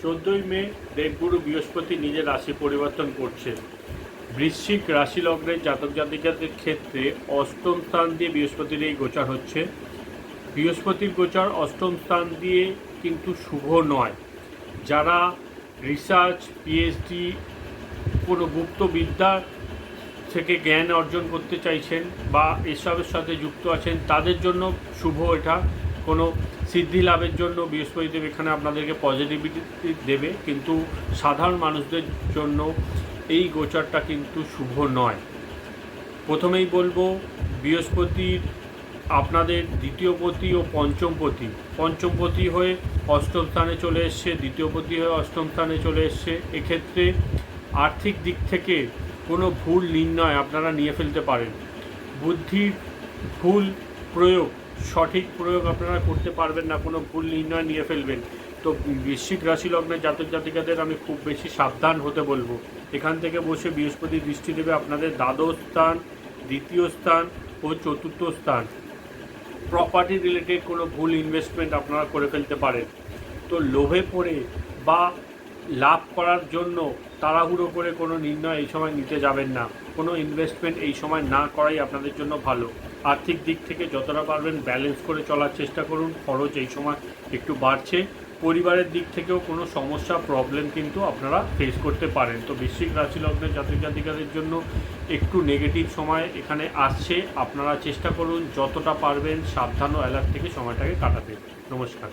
14ই মে দেবগুরু বৃহস্পতি নিজের রাশি পরিবর্তন করছে। বৃশ্চিক রাশি লগ্নের জাতক জাতিকাদের ক্ষেত্রে অষ্টম স্থান দিয়ে বৃহস্পতির এই গোচর হচ্ছে। বৃহস্পতির গোচর অষ্টম স্থান দিয়ে কিন্তু শুভ নয়। যারা রিসার্চ, পিএইচডি, কোনো গুপ্ত বিদ্যা থেকে জ্ঞান অর্জন করতে চাইছেন বা এসবের সাথে যুক্ত আছেন তাদের জন্য শুভ। এটা কোনো সিদ্ধি লাভের জন্য বৃহস্পতিদেব এখানে আপনাদেরকে পজিটিভিটি দেবে, কিন্তু সাধারণ মানুষদের জন্য এই গোচরটা কিন্তু শুভ নয়। প্রথমেই বলবো, বৃহস্পতির আপনাদের দ্বিতীয়পতি ও পঞ্চমপতি হয়ে অষ্টম স্থানে চলে এসছে, দ্বিতীয়পতি হয়ে অষ্টম স্থানে চলে এসছে। এক্ষেত্রে আর্থিক দিক থেকে কোনো ভুল নির্ণয় আপনারা নিয়ে ফেলতে পারেন। বুদ্ধির ভুল প্রয়োগ, সঠিক প্রয়োগ আপনারা করতে পারবেন না, কোনো ভুল নির্ণয় নিয়ে ফেলবেন। তো বৃশ্চিক রাশি লগ্নের জাতক জাতিকাদের আমি খুব বেশি সাবধান হতে বলবো। এখান থেকে বসে বৃহস্পতি দৃষ্টি দেবে আপনাদের দ্বাদশ স্থান, দ্বিতীয় স্থান ও চতুর্থ স্থান। প্রপার্টি রিলেটেড কোনো ভুল ইনভেস্টমেন্ট আপনারা করে ফেলতে পারেন। তো লোভে পড়ে বা লাভ করার জন্য তাড়াহুড়ো করে কোনো নির্ণয় এই সময় নিতে যাবেন না। কোনো ইনভেস্টমেন্ট এই সময় না করাই আপনাদের জন্য ভালো। আর্থিক দিক থেকে যতটা পারবেন ব্যালেন্স করে চলার চেষ্টা করুন। খরচ এই সময় একটু বাড়ছে। পরিবারের দিক থেকেও কোনো সমস্যা, প্রবলেম কিন্তু আপনারা ফেস করতে পারেন। তো বৃশ্চিক রাশি লগ্নের জাতক জাতিকাদের জন্য একটু নেগেটিভ সময় এখানে আসছে। আপনারা চেষ্টা করুন যতটা পারবেন সাবধান ও অ্যালার্ট থেকে সময়টাকে কাটাতে। নমস্কার।